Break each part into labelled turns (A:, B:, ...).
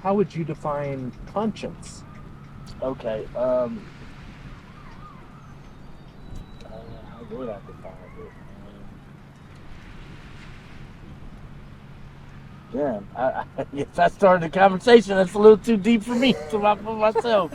A: how would you define conscience?
B: Okay. How would I define it? Damn, I guess I started the conversation. That's a little too deep for me, for myself.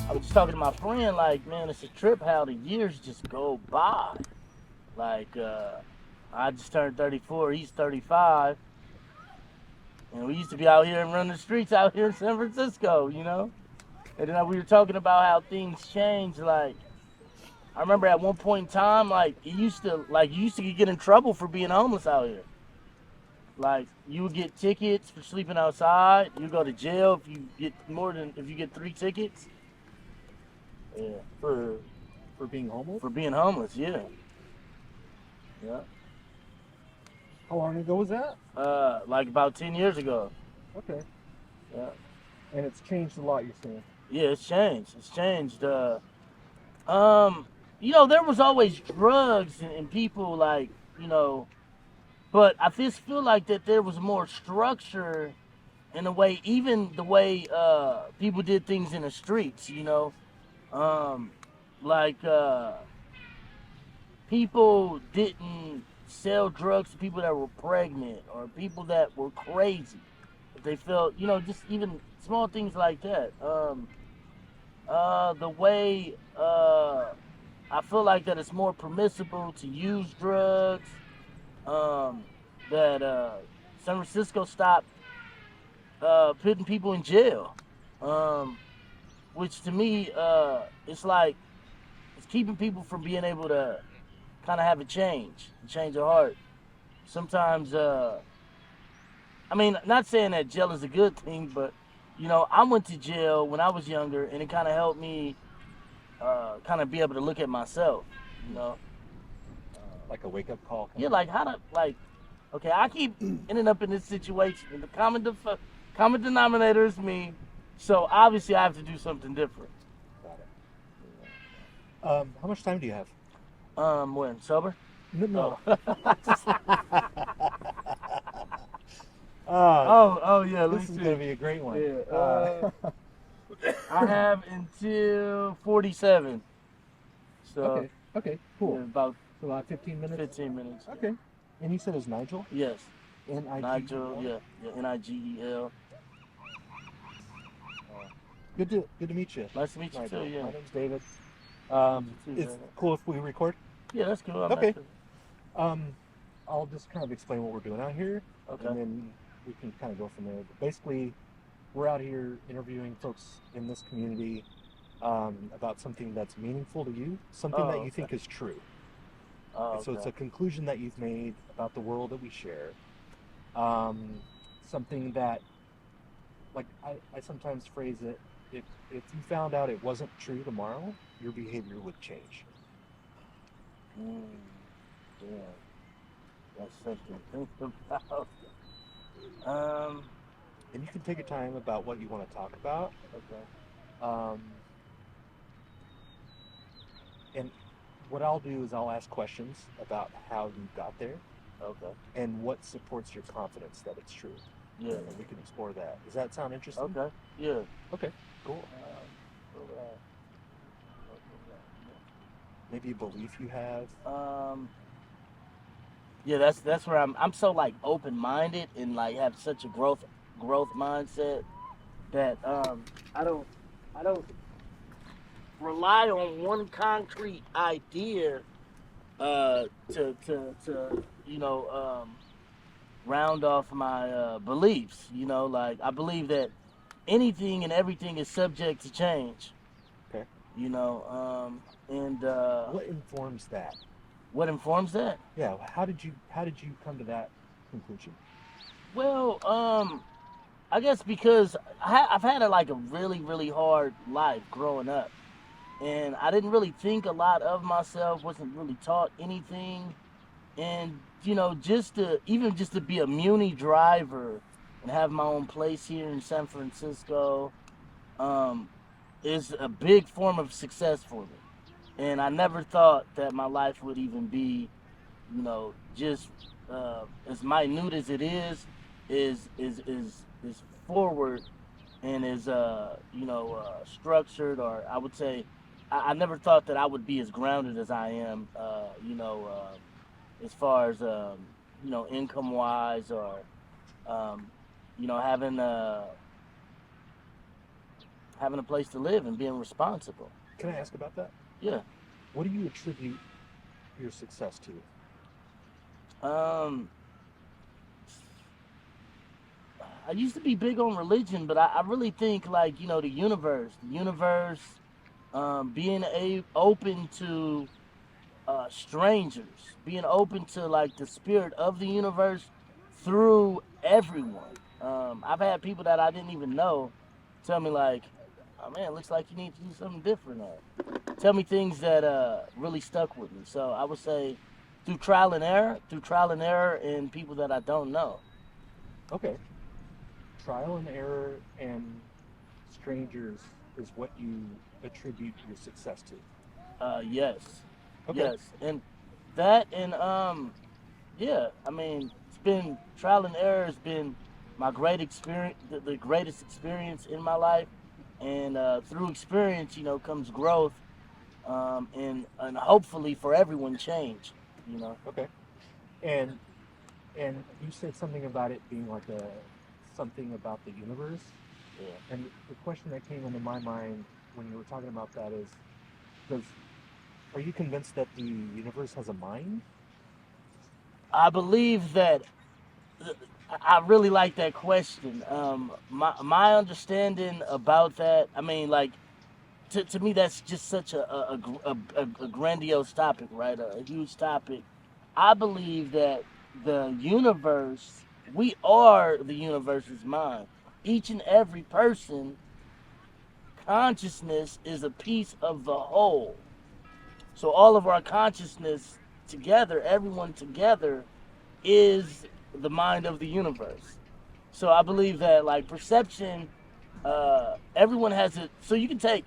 B: I was just talking to my friend, like, man, it's a trip how the years just go by. Like, I just turned 34, he's 35, and we used to be out here and run the streets out here in San Francisco, you know? And then we were talking about how things change. Like, I remember at one point in time, like, you used to get in trouble for being homeless out here. Like, you would get tickets for sleeping outside. You go to jail if you get 3 tickets. Yeah,
A: For being homeless?
B: for being homeless. Yeah, yeah.
A: How long ago was that?
B: Like about 10 years ago.
A: Okay.
B: Yeah,
A: And it's changed a lot, you're saying?
B: yeah. It's changed. It's changed. There was always drugs and people like but I just feel like that there was more structure in the way, even the way people did things in the streets. Um, like people didn't sell drugs to people that were pregnant or people that were crazy. If they felt, just even small things like that. The way I feel like that it's more permissible to use drugs. Um, that San Francisco stopped putting people in jail, um, which to me, it's like it's keeping people from being able to kind of have a change of heart. Sometimes, I mean, not saying that jail is a good thing, but I went to jail when I was younger, and it kind of helped me kind of be able to look at myself. You know,
A: Like a wake-up call?
B: yeah, like how to like. Okay, I keep ending up in this situation, and the common denominator is me. So obviously, I have to do something different.
A: Got it. How much time do you have?
B: When sober?
A: No.
B: Oh. Oh, yeah. Let
A: This
B: me
A: is
B: see.
A: going to be a great one.
B: Yeah. I have until 47. So
A: Okay, cool.
B: yeah, about
A: So about 15 minutes?
B: 15 minutes.
A: Okay. And you said it's Nigel?
B: Yes.
A: Nigel?
B: Nigel. Yeah. Nigel.
A: Good to meet you.
B: Nice to meet you
A: Nigel.
B: too. Yeah.
A: My name's David.
B: You too,
A: It's
B: David.
A: cool if we record?
B: Yeah, that's cool.
A: Okay. I'll just kind of explain what we're doing out here.
B: Okay.
A: And then we can kind of go from there. But basically, we're out here interviewing folks in this community about something that's meaningful to you, something that you think is true.
B: Oh,
A: So it's a
B: okay.
A: conclusion that you've made about the world that we share. Something that, like I sometimes phrase it, if you found out it wasn't true tomorrow, your behavior would change.
B: Yeah. That's something to think about.
A: And you can take your time about what you want to talk about.
B: Okay.
A: And what I'll do is I'll ask questions about how you got there
B: Okay.
A: and what supports your confidence that it's true.
B: Yeah.
A: And we can explore that. Does that sound interesting?
B: Okay. Yeah.
A: Okay, cool. maybe a belief you have?
B: Yeah, that's where I'm so like open minded and like have such a growth mindset that I don't rely on one concrete idea to round off my beliefs. Like I believe that anything and everything is subject to change.
A: Okay.
B: And
A: What informs that?
B: what informs that?
A: Yeah. How did you come to that conclusion?
B: Well, I guess because I've had a really really hard life growing up, and I didn't really think a lot of myself. Wasn't really taught anything, and just to be a muni driver and have my own place here in San Francisco, um, is a big form of success for me. And I never thought that my life would even be, just as minute as it is forward and is structured. Or I would say, I never thought that I would be as grounded as I am. As far as income wise, or having a place to live and being responsible.
A: Can I ask about that?
B: Yeah.
A: What do you attribute your success to?
B: I used to be big on religion, but I really think like the universe, being open to strangers, being open to like the spirit of the universe through everyone. I've had people that I didn't even know tell me like, "Oh man, it looks like you need to do something different." Tell me things that really stuck with me. So I would say through trial and error, and people that I don't know.
A: Okay. Trial and error and strangers is what you attribute your success to.
B: Yes,
A: Okay.
B: yes, and that and yeah. I mean, it's been trial and error has been my great experience, the greatest experience in my life, and through experience, comes growth, and hopefully for everyone change.
A: Okay. And you said something about it being like something about the universe.
B: Yeah.
A: And the question that came into my mind when you were talking about that is, does are you convinced that the universe has a mind?
B: I believe that I really like that question. My understanding about that, I mean, like to me, that's just such a grandiose topic, right? A huge topic. I believe that the universe, we are the universe's mind. Each and every person, consciousness is a piece of the whole. So all of our consciousness together, everyone together, is the mind of the universe. So I believe that like perception, everyone has it. So you can take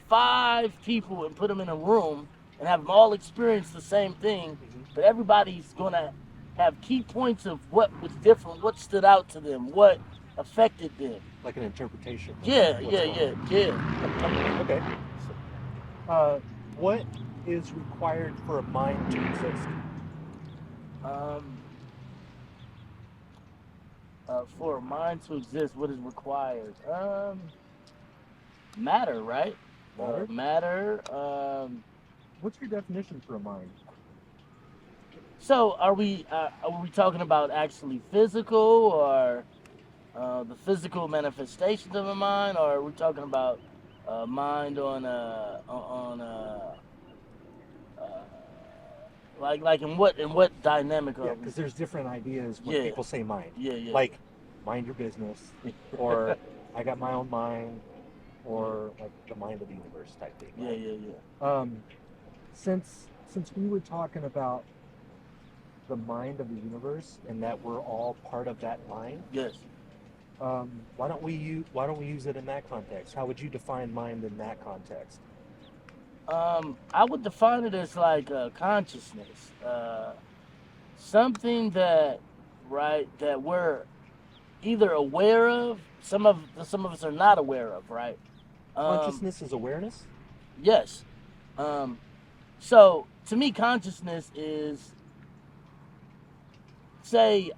B: 5 people and put them in a room and have them all experience the same thing, but everybody's gonna have key points of what was different, what stood out to them, what affected them.
A: Like an interpretation.
B: Yeah,
A: What's
B: yeah,
A: going on.
B: yeah.
A: Okay. Uh, what is required for a mind to exist?
B: Um, for a mind to exist, what is required? Matter, right?
A: Matter?
B: Matter.
A: What's your definition for a mind?
B: So are we talking about actually physical, or the physical manifestations of a mind, or are we talking about mind uh, like in what dynamic
A: Yeah,
B: are we?
A: because there's different ideas when
B: Yeah,
A: people say mind.
B: yeah.
A: Like, mind your business, or I got my own mind, or like the mind of the universe type thing,
B: Yeah,
A: right?
B: yeah, yeah.
A: Since we were talking about the mind of the universe and that we're all part of that mind,
B: Yes.
A: why don't we use it in that context? How would you define mind in that context?
B: I would define it as like consciousness, something that, right, that we're either aware of. Some of us are not aware of, right? Um,
A: Consciousness is awareness.
B: yes. Um, So to me, consciousness is, say,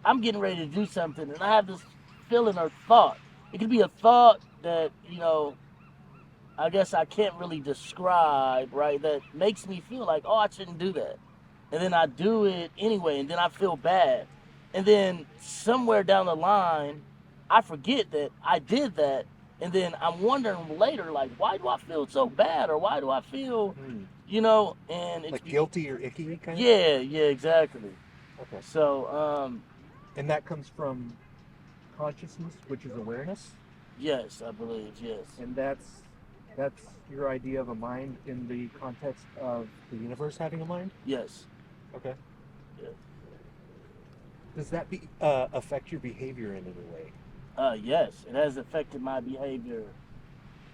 B: I'm getting ready to do something, and I have this feeling or thought. It could be a thought that, I guess I can't really describe, right? That makes me feel like, oh, I shouldn't do that. And then I do it anyway, and then I feel bad. And then somewhere down the line, I forget that I did that. And then I'm wondering later, like, why do I feel so bad? Or why do I feel, and it's
A: like guilty or icky kind of?
B: Yeah, exactly.
A: Okay.
B: So,
A: and that comes from consciousness, which is awareness?
B: Yes, I believe, yes.
A: And that's your idea of a mind in the context of the universe having a mind?
B: Yes.
A: Okay.
B: Yeah.
A: Does that affect your behavior in any way?
B: Yes, it has affected my behavior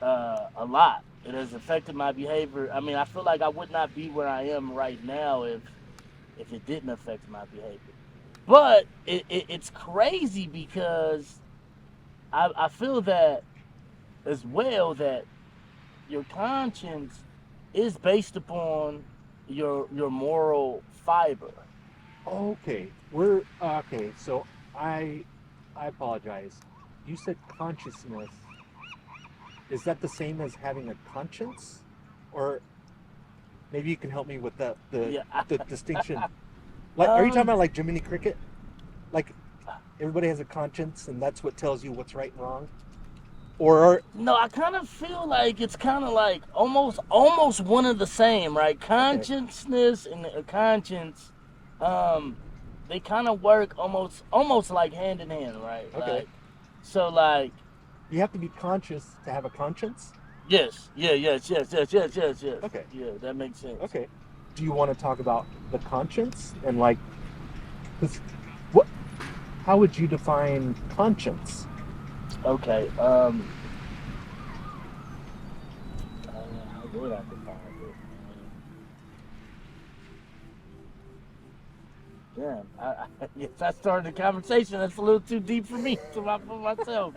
B: a lot. It has affected my behavior. I mean, I feel like I would not be where I am right now if it didn't affect my behavior. But it's crazy because I feel that as well, that your conscience is based upon your moral fiber.
A: Okay. We're okay, so I apologize. You said consciousness. Is that the same as having a conscience? Or maybe you can help me with the distinction. Like, are you talking about like Jiminy Cricket? Like everybody has a conscience and that's what tells you what's right and wrong? Or
B: no, I kind of feel like it's kind of like almost one of the same, right? Consciousness and conscience, they kind of work almost like hand in hand, right?
A: Okay.
B: Like, so like,
A: you have to be conscious to have a conscience?
B: Yes. Yes.
A: Okay.
B: Yeah, that makes sense.
A: Okay. Do you want to talk about the conscience and like, how would you define conscience?
B: Okay. How would I define it? Damn. If I started the conversation, that's a little too deep for me, for myself.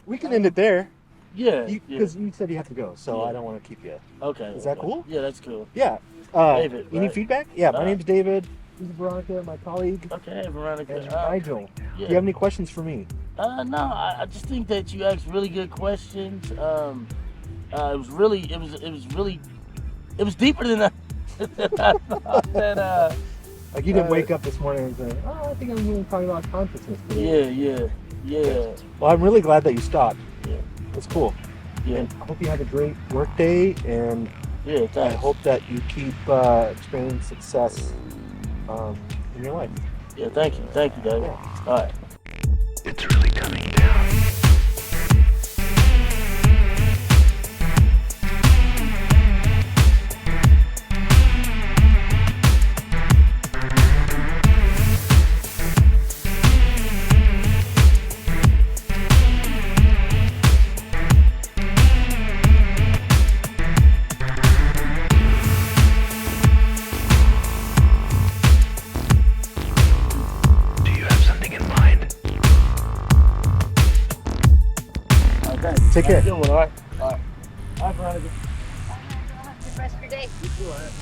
A: We can end it there.
B: Yeah.
A: Because you said you have to go, so
B: Yeah.
A: I don't want to keep you.
B: Okay.
A: Is that cool?
B: Yeah, that's cool.
A: Yeah.
B: David,
A: you need
B: right?
A: feedback? Yeah, my name's David. This is Veronica, my colleague.
B: Okay, Veronica.
A: And Nigel.
B: Yeah.
A: Do you have any questions for me?
B: No, I just think that you asked really good questions. It was deeper than I thought. That,
A: like you didn't wake up this morning and say, "Oh, I think I'm going to talk about consciousness today."
B: Yeah.
A: Well, I'm really glad that you stopped.
B: Yeah.
A: It's cool.
B: Yeah.
A: And I hope you have a great work day, and
B: Yeah, thanks.
A: I hope that you keep experiencing success in your life.
B: Yeah, thank you, David.
A: Yeah.
B: All right.
C: It's really coming down. Do you have something in mind?
A: Take care.
B: Good one, all right. All right, Veronica.
D: Have a good rest of your day.
B: You too, all right.